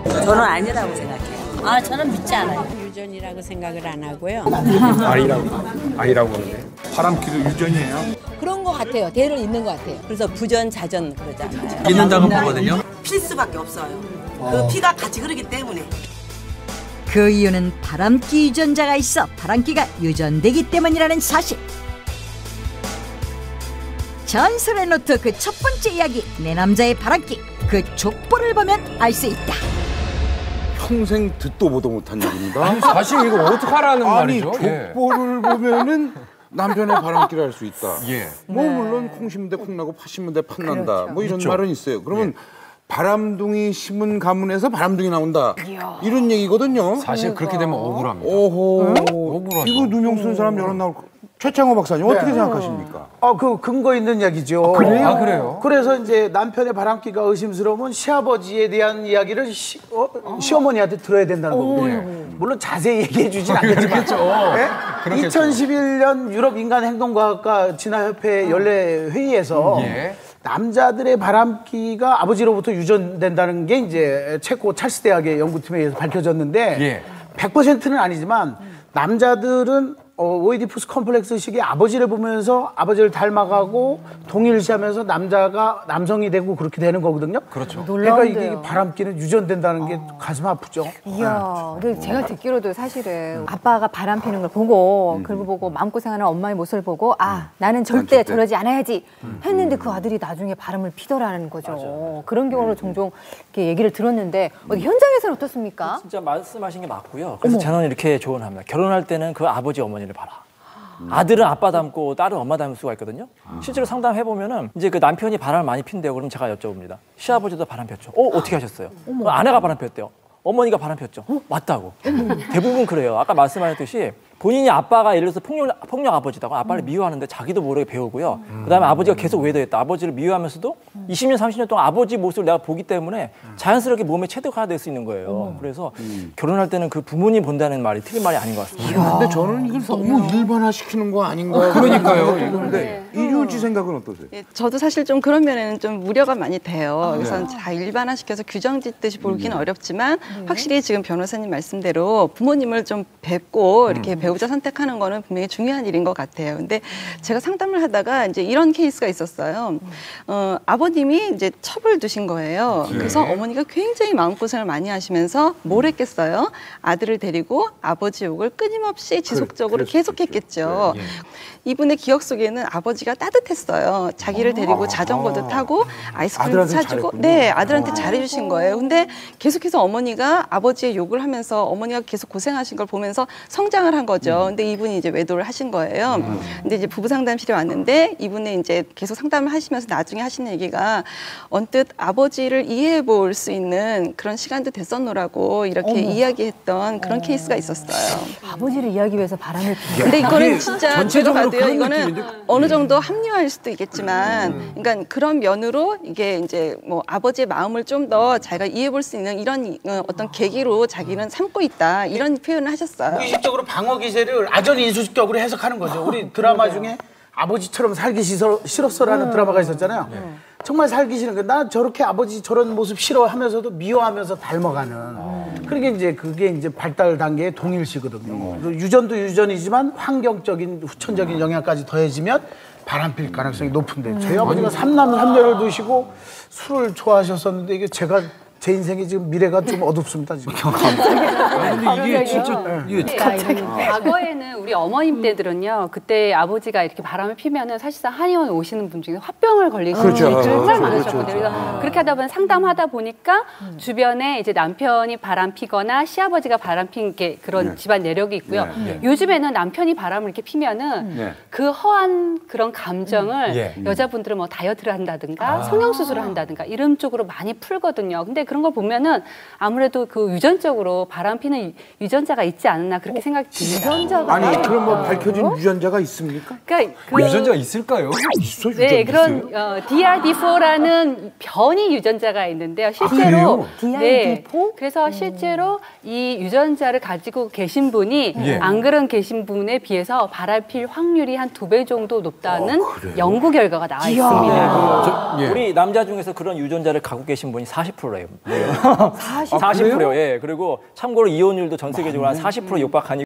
저는 아니라고 생각해요. 아, 저는 믿지 않아요. 유전이라고 생각을 안 하고요. 아이라고 하는데 바람기도 유전이에요. 그런 것 같아요. 대를 잇는 것 같아요. 그래서 부전자전 그러잖아요. 믿는다고 보거든요. 필수밖에 없어요. 그 피가 같이 흐르기 때문에. 그 이유는 바람기 유전자가 있어 바람기가 유전되기 때문이라는 사실. 전설의 노트 그 첫 번째 이야기, 내 남자의 바람기. 그 족보를 보면 알 수 있다. 평생 듣도 보도 못한 얘기입니다. 아니, 사실 이거 어떡하라는 말이죠? 족보를 보면은 남편의 바람기를 알 수 있다. 예. 뭐 물론 콩 심은 데 콩 나고 팥 심은 데 팥 난다. 그렇죠. 뭐 이런 그렇죠. 말은 있어요. 그러면 바람둥이 심은 가문에서 바람둥이 나온다. 이런 얘기거든요. 사실 그렇게 되면 억울합니다. 오호. 억울하죠. 이거 누명 쓴 사람 여러 나올 거. 최창호 박사님 어떻게 생각하십니까? 그 근거 있는 이야기죠. 그래요? 아, 그래요? 그래서 이제 남편의 바람기가 의심스러우면 시아버지에 대한 이야기를 시어머니한테 들어야 된다는 거거든요. 물론 자세히 얘기해 주진 않겠지만. 네? 2011년 유럽 인간행동과학과 진화협회 연례 회의에서 남자들의 바람기가 아버지로부터 유전된다는 게 이제 체코 찰스 대학의 연구팀에 의해서 밝혀졌는데 100%는 아니지만 남자들은 오이디푸스 컴플렉스식의 아버지를 보면서 아버지를 닮아가고 동일시하면서 남자가 남성이 되고 그렇게 되는 거거든요. 그렇죠. 그러니까 이게 바람기는 유전된다는 게 가슴 아프죠. 이야, 근데 제가 듣기로도 사실은 아빠가 바람 피는 걸 보고 그걸 보고 마음고생하는 엄마의 모습을 보고 아, 나는 절대 저러지 않아야지 했는데 그 아들이 나중에 바람을 피더라는 거죠. 맞아. 그런 경우를 종종 이렇게 얘기를 들었는데 현장에서는 어떻습니까? 진짜 말씀하신 게 맞고요. 그래서 저는 이렇게 조언합니다. 결혼할 때는 그 아버지 어머니를 봐라. 아들은 아빠 닮고 딸은 엄마 닮을 수가 있거든요. 실제로 상담해보면은 이제 그 남편이 바람을 많이 핀대요. 그럼 제가 여쭤봅니다. 시아버지도 바람 폈죠. 어떻게 하셨어요? 아내가 바람 폈대요. 어머니가 바람 폈죠. 맞다고. 대부분 그래요. 아까 말씀하셨듯이 본인이 아빠가 예를 들어서 폭력 아버지다고 아빠를 미워하는데 자기도 모르게 배우고요. 그다음에 아버지가 계속 외도했다. 아버지를 미워하면서도 20년, 30년 동안 아버지 모습을 내가 보기 때문에 자연스럽게 몸에 체득화될 수 있는 거예요. 그래서 결혼할 때는 그 부모님 본다는 말이 틀린 말이 아닌 것 같습니다. 근데 저는 이걸 너무 일반화시키는 거 아닌가. 그러니까요. 그런데 이유은 씨 생각은 어떠세요? 저도 사실 좀 그런 면에는 좀 우려가 많이 돼요. 그래서 다 일반화시켜서 규정 짓듯이 보기는 어렵지만 확실히 지금 변호사님 말씀대로 부모님을 좀 뵙고 이렇게 배우자 선택하는 거는 분명히 중요한 일인 것 같아요. 근데 제가 상담을 하다가 이제 이런 케이스가 있었어요. 아버님이 이제 첩을 두신 거예요. 그래서 어머니가 굉장히 마음고생을 많이 하시면서 뭘 했겠어요? 아들을 데리고 아버지 욕을 끊임없이 지속적으로 계속했겠죠. 이분의 기억 속에는 아버지가 따뜻했어요. 자기를 데리고 자전거도 타고 아이스크림도 사주고, 네, 아들한테 잘해주신 거예요. 근데 계속해서 어머니가 아버지의 욕을 하면서 어머니가 계속 고생하신 걸 보면서 성장을 한 거죠. 근데 이분이 이제 외도를 하신 거예요. 근데 이제 부부 상담실에 왔는데 이분이 이제 계속 상담을 하시면서 나중에 하시는 얘기가 언뜻 아버지를 이해해 볼 수 있는 그런 시간도 됐었노라고 이렇게 이야기했던 그런 케이스가 있었어요. 아버지를 이야기 위해서 바람을 피는. 근데 이거는 진짜 제가 봐도요. 이거는 어느 정도 합리화일 수도 있겠지만, 그러니까 그런 면으로 이게 이제 뭐 아버지의 마음을 좀 더 자기가 이해해 볼 수 있는 이런 어떤 계기로 자기는 삼고 있다 이런 표현을 하셨어요. 무의식적으로 방어 기제를 아전인수격으로 해석하는 거죠. 우리 드라마 중에 아버지처럼 살기 싫었어라는 드라마가 있었잖아요. 정말 살기 싫은 거야. 나 저렇게 아버지 저런 모습 싫어하면서도 미워하면서 닮아가는. 그러게 이제 그게 이제 발달 단계의 동일시거든요. 유전도 유전이지만 환경적인 후천적인 영향까지 더해지면 바람필 가능성이 높은데 저희 아버지가 삼남 삼녀를 두시고 술을 좋아하셨었는데 이게 제가 제 인생이 지금 미래가 좀 어둡습니다 지금. 근데 이게 진짜 과거에는 우리 어머님 때들은요, 그때 아버지가 이렇게 바람을 피면은 사실상 한의원 오시는 분 중에 화병을 걸리시는 분이 정말 많으셨거든요. 그래서 그렇게 하다 보면 상담하다 보니까 주변에 이제 남편이 바람 피거나 시아버지가 바람 핀 게 그런 집안 내력이 있고요. 요즘에는 남편이 바람을 이렇게 피면은 그 허한 그런 감정을 여자분들은 뭐 다이어트를 한다든가 성형수술을 한다든가 이런 쪽으로 많이 풀거든요. 근데 그런 걸 보면은 아무래도 그 유전적으로 바람 피는 유전자가 있지 않나 그렇게 생각이 듭니다. 유전자가 아니 그럼 뭐 밝혀진 유전자가 있습니까? 그러니까 유전자가 있을까요? 있어 유전자. 네, 그런 DRD4라는 변이 유전자가 있는데요. 실제로 DRD4? 그래서 실제로 이 유전자를 가지고 계신 분이 안 그런 계신 분에 비해서 바람 필 확률이 한 2배 정도 높다는 연구 결과가 나와 있습니다. 우리 남자 중에서 그런 유전자를 갖고 계신 분이 40%예요. 40%요. 예. 그리고 참고로 이혼율도 전 세계적으로 한 40% 육박하니